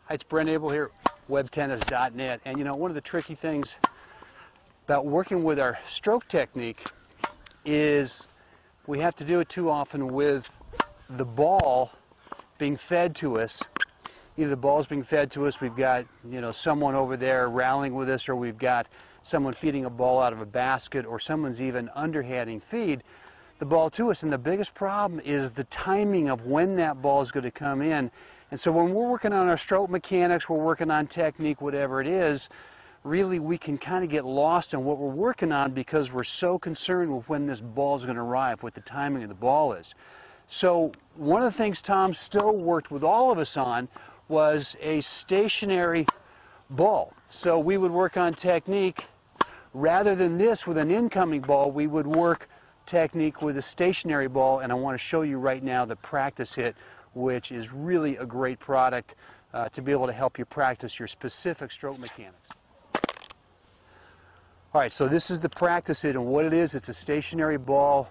Hi, it's Brent Abel here, webtennis.net. And you know, one of the tricky things about working with our stroke technique is we have to do it too often with the ball being fed to us. Either the ball's being fed to us, we've got, you know, someone over there rallying with us, or we've got someone feeding a ball out of a basket, or someone's even underhanding feed the ball to us. And the biggest problem is the timing of when that ball is going to come in. And so when we're working on our stroke mechanics, we're working on technique, whatever it is, really we can kind of get lost in what we're working on because we're so concerned with when this ball is going to arrive, what the timing of the ball is. So one of the things Tom Stowe worked with all of us on was a stationary ball. So we would work on technique. Rather than this with an incoming ball, we would work technique with a stationary ball, and I want to show you right now the PracticeHit, which is really a great product to be able to help you practice your specific stroke mechanics. All right, so this is the PracticeHit, and what it is, it's a stationary ball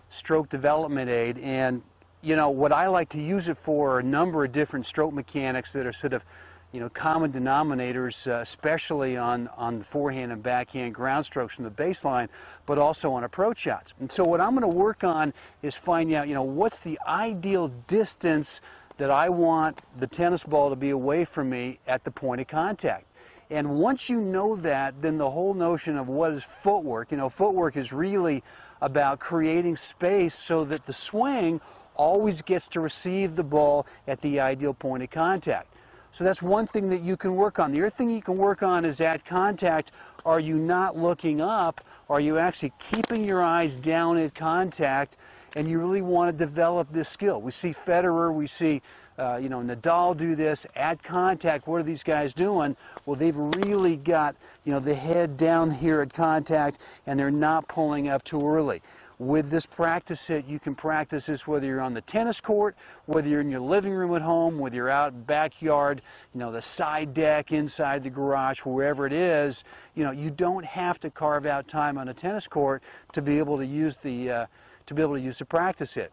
stroke development aid. And you know what I like to use it for are a number of different stroke mechanics that are sort of, you know, common denominators, especially on the forehand and backhand ground strokes from the baseline, but also on approach shots. And so what I'm going to work on is finding out, you know, what's the ideal distance that I want the tennis ball to be away from me at the point of contact. And once you know that, then the whole notion of what is footwork, you know, footwork is really about creating space so that the swing always gets to receive the ball at the ideal point of contact. So that's one thing that you can work on. The other thing you can work on is at contact, are you not looking up? Are you actually keeping your eyes down at contact? And you really want to develop this skill. We see Federer, we see you know, Nadal do this at contact. What are these guys doing? Well, they've really got, you know, the head down here at contact, and they're not pulling up too early. With this PracticeHit, you can practice this whether you're on the tennis court, whether you're in your living room at home, whether you're out in the backyard, you know, the side deck, inside the garage, wherever it is. You know, you don't have to carve out time on a tennis court to be able to use the PracticeHit.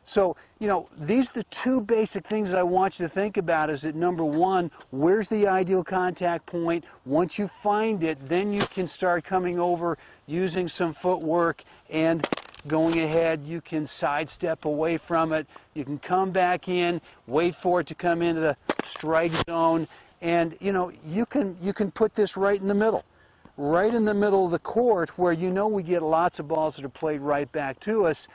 So, you know, these are the two basic things that I want you to think about. Is that number one, where's the ideal contact point? Once you find it, then you can start coming over using some footwork and going ahead. You can sidestep away from it. You can come back in, wait for it to come into the strike zone, and you know, you can put this right in the middle. Right in the middle of the court, where you know we get lots of balls that are played right back to us.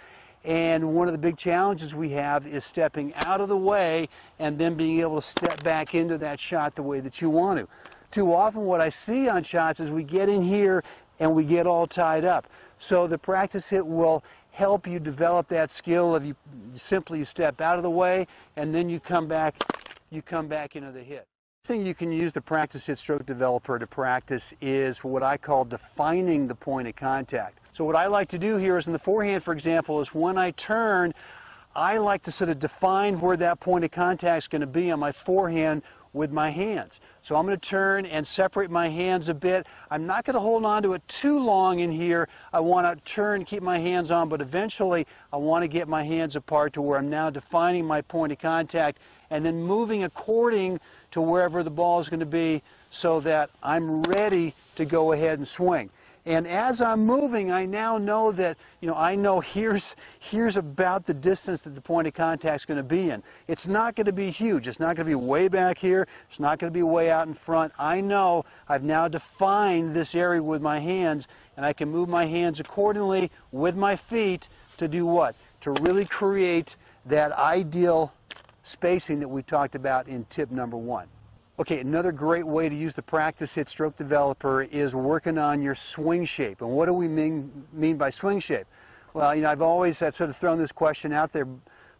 And one of the big challenges we have is stepping out of the way and then being able to step back into that shot the way that you want to. Too often what I see on shots is we get in here and we get all tied up. So the PracticeHit will help you develop that skill of you step out of the way and then you come back into the hit. The thing you can use the PracticeHit stroke developer to practice is what I call defining the point of contact. So what I like to do here is in the forehand, for example, is when I turn, I like to sort of define where that point of contact is going to be on my forehand with my hands. So I'm going to turn and separate my hands a bit. I'm not going to hold on to it too long in here. I want to turn, keep my hands on, but eventually I want to get my hands apart to where I'm now defining my point of contact and then moving according to wherever the ball is going to be so that I'm ready to go ahead and swing. And as I'm moving, I now know that, you know, I know here's about the distance that the point of contact is going to be in. It's not going to be huge. It's not going to be way back here. It's not going to be way out in front. I know I've now defined this area with my hands, and I can move my hands accordingly with my feet to do what? To really create that ideal spacing that we talked about in tip number one. Okay, another great way to use the PracticeHit stroke developer is working on your swing shape. And what do we mean by swing shape? Well, you know, I've sort of thrown this question out there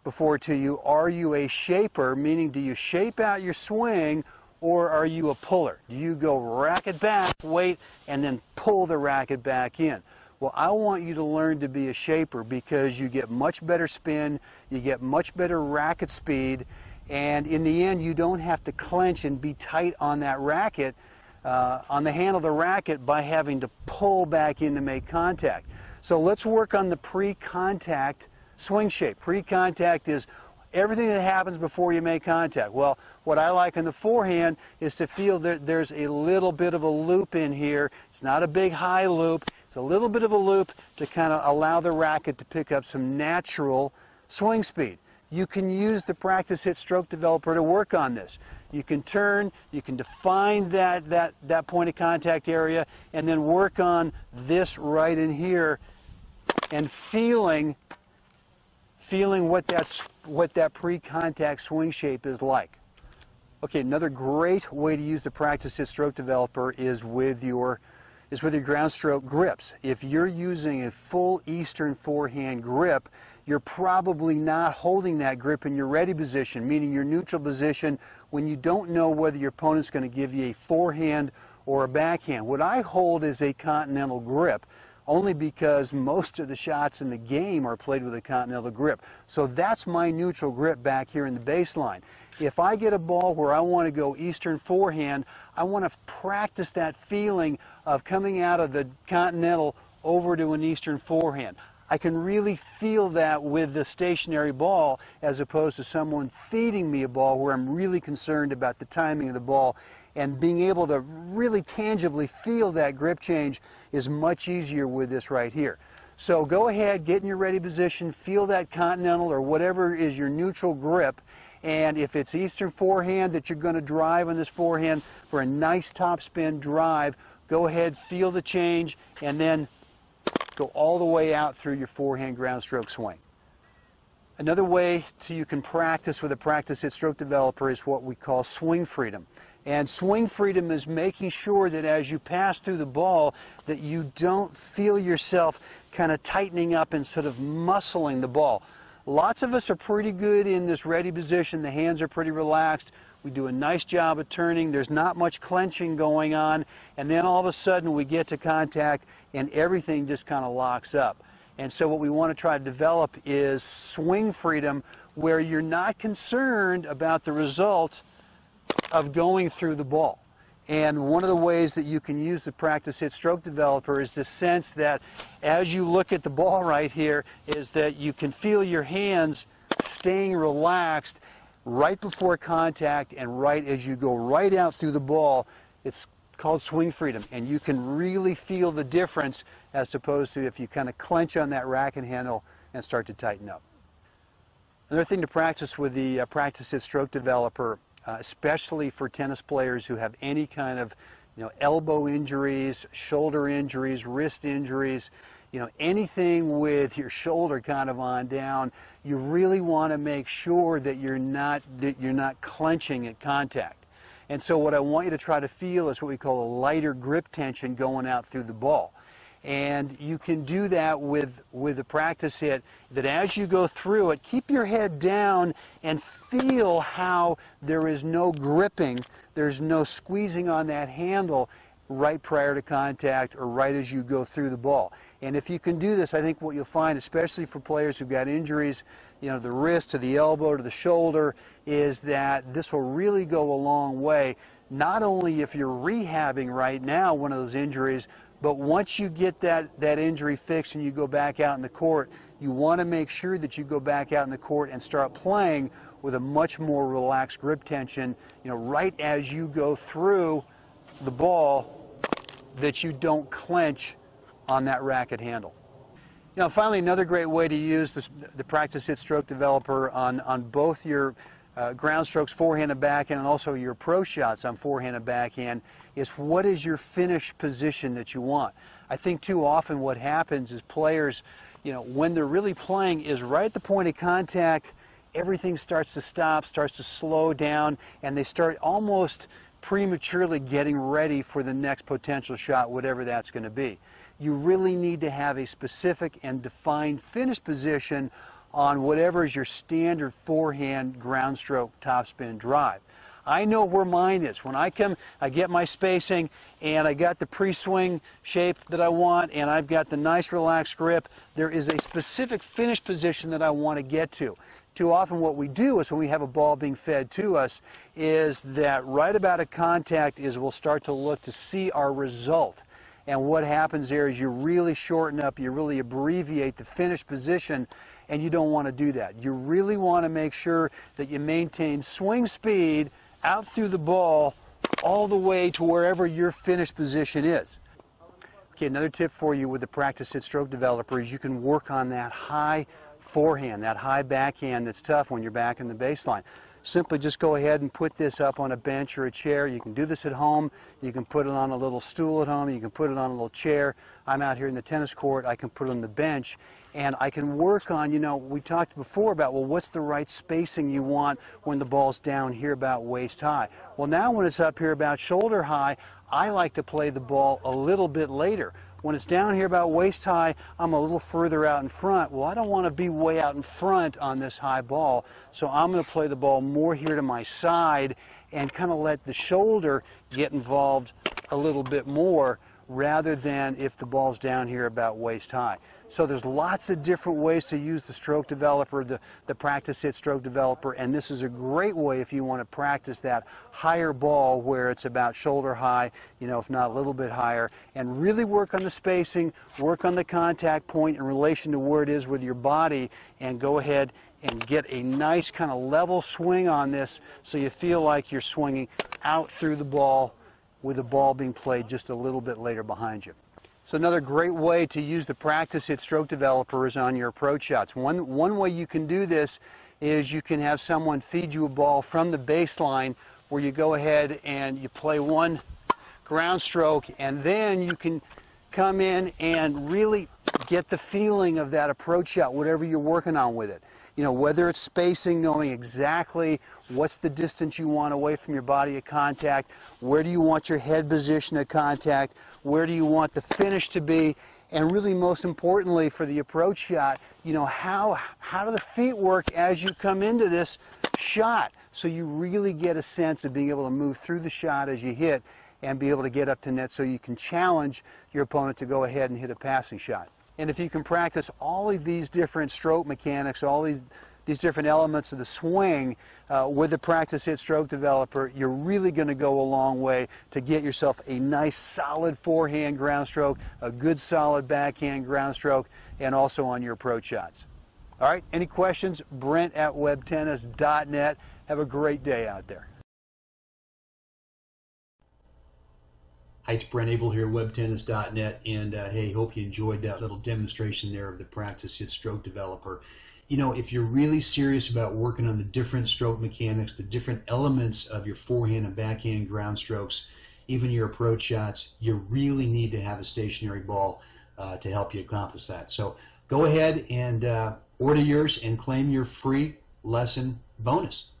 before to you. Are you a shaper, meaning do you shape out your swing, or are you a puller? Do you go racket back, wait, and then pull the racket back in? Well, I want you to learn to be a shaper because you get much better spin, you get much better racket speed, and in the end, you don't have to clench and be tight on that racket, on the handle of the racket, by having to pull back in to make contact. So let's work on the pre-contact swing shape. Pre-contact is everything that happens before you make contact. Well, what I like in the forehand is to feel that there's a little bit of a loop in here. It's not a big high loop. It's a little bit of a loop to kind of allow the racket to pick up some natural swing speed. You can use the PracticeHit stroke developer to work on this. You can turn, you can define that point of contact area, and then work on this right in here and feeling what that pre-contact swing shape is like. Okay, another great way to use the PracticeHit stroke developer is with your ground stroke grips. If you're using a full Eastern forehand grip, you're probably not holding that grip in your ready position, meaning your neutral position, when you don't know whether your opponent's going to give you a forehand or a backhand. What I hold is a continental grip, only because most of the shots in the game are played with a continental grip. So that's my neutral grip back here in the baseline. If I get a ball where I want to go Eastern forehand, I want to practice that feeling of coming out of the continental over to an Eastern forehand. I can really feel that with the stationary ball, as opposed to someone feeding me a ball where I'm really concerned about the timing of the ball. And being able to really tangibly feel that grip change is much easier with this right here. So go ahead, get in your ready position, feel that continental or whatever is your neutral grip. And if it's Eastern forehand that you're going to drive on this forehand for a nice topspin drive, go ahead, feel the change, and then go all the way out through your forehand ground stroke swing. Another way you can practice with a PracticeHit stroke developer is what we call swing freedom. And swing freedom is making sure that as you pass through the ball that you don't feel yourself kind of tightening up and sort of muscling the ball. Lots of us are pretty good in this ready position. The hands are pretty relaxed. We do a nice job of turning. There's not much clenching going on. And then all of a sudden we get to contact and everything just kind of locks up. And so what we want to try to develop is swing freedom, where you're not concerned about the result of going through the ball. And one of the ways that you can use the PracticeHit stroke developer is the sense that as you look at the ball right here, is that you can feel your hands staying relaxed right before contact and right as you go right out through the ball. It's called swing freedom, and you can really feel the difference as opposed to if you kind of clench on that racket handle and start to tighten up. Another thing to practice with the PracticeHit stroke developer, especially for tennis players who have any kind of elbow injuries, shoulder injuries, wrist injuries, anything with your shoulder kind of on down, you really want to make sure that you're not clenching at contact. And so what I want you to try to feel is what we call a lighter grip tension going out through the ball. And you can do that with the PracticeHit, that as you go through it, keep your head down and feel how there is no gripping, there's no squeezing on that handle right prior to contact or right as you go through the ball. And if you can do this, I think what you'll find, especially for players who've got injuries, the wrist to the elbow to the shoulder, is that this will really go a long way, not only if you're rehabbing right now one of those injuries, but once you get that injury fixed and you go back out in the court, you want to make sure that you go back out in the court and start playing with a much more relaxed grip tension, right as you go through the ball, that you don't clench on that racket handle. Finally, another great way to use the PracticeHit stroke developer on both your ground strokes, forehand and backhand, and also your pro shots on forehand and backhand, is what is your finish position that you want. I think too often what happens is players, when they're really playing, is right at the point of contact, everything starts to stop, starts to slow down, and they start almost prematurely getting ready for the next potential shot, whatever that's going to be. You really need to have a specific and defined finish position on whatever is your standard forehand ground stroke topspin drive. I know where mine is. When I come, I get my spacing, and I got the pre-swing shape that I want, and I've got the nice relaxed grip. There is a specific finish position that I want to get to. Too often what we do is when we have a ball being fed to us is that right about a contact is we'll start to look to see our result. And what happens there is you really shorten up, you really abbreviate the finish position, and you don't want to do that. You really want to make sure that you maintain swing speed out through the ball all the way to wherever your finished position is. Okay, another tip for you with the PracticeHit stroke developer is you can work on that high forehand, that high backhand that's tough when you're back in the baseline. Simply just go ahead and put this up on a bench or a chair. You can do this at home. You can put it on a little stool at home. You can put it on a little chair. I'm out here in the tennis court. I can put it on the bench. And I can work on, you know, we talked before about, well, what's the right spacing you want when the ball's down here about waist high? Well, now when it's up here about shoulder high, I like to play the ball a little bit later. When it's down here about waist high, I'm a little further out in front. Well, I don't want to be way out in front on this high ball, so I'm going to play the ball more here to my side and kind of let the shoulder get involved a little bit more rather than if the ball's down here about waist high. So there's lots of different ways to use the stroke developer, the PracticeHit stroke developer, and this is a great way if you want to practice that higher ball where it's about shoulder high, you know, if not a little bit higher, and really work on the spacing, work on the contact point in relation to where it is with your body, and go ahead and get a nice kind of level swing on this so you feel like you're swinging out through the ball with the ball being played just a little bit later behind you. So another great way to use the PracticeHit stroke developer is on your approach shots. One way you can do this is you can have someone feed you a ball from the baseline where you go ahead and you play one ground stroke, and then you can come in and really get the feeling of that approach shot, whatever you're working on with it. You know, whether it's spacing, knowing exactly what's the distance you want away from your body at contact, where do you want your head position at contact, where do you want the finish to be, and really most importantly for the approach shot, you know, how do the feet work as you come into this shot, so you really get a sense of being able to move through the shot as you hit and be able to get up to net so you can challenge your opponent to go ahead and hit a passing shot. And if you can practice all of these different stroke mechanics, all these different elements of the swing with the PracticeHit stroke developer, you're really going to go a long way to get yourself a nice solid forehand ground stroke, a good solid backhand ground stroke, and also on your approach shots. All right, any questions? Brent@webtennis.net. Have a great day out there. Hi, it's Brent Abel here, webtennis.net, and hey, hope you enjoyed that little demonstration there of the PracticeHit stroke developer. You know, if you're really serious about working on the different stroke mechanics, the different elements of your forehand and backhand ground strokes, even your approach shots, you really need to have a stationary ball to help you accomplish that. So go ahead and order yours and claim your free lesson bonus.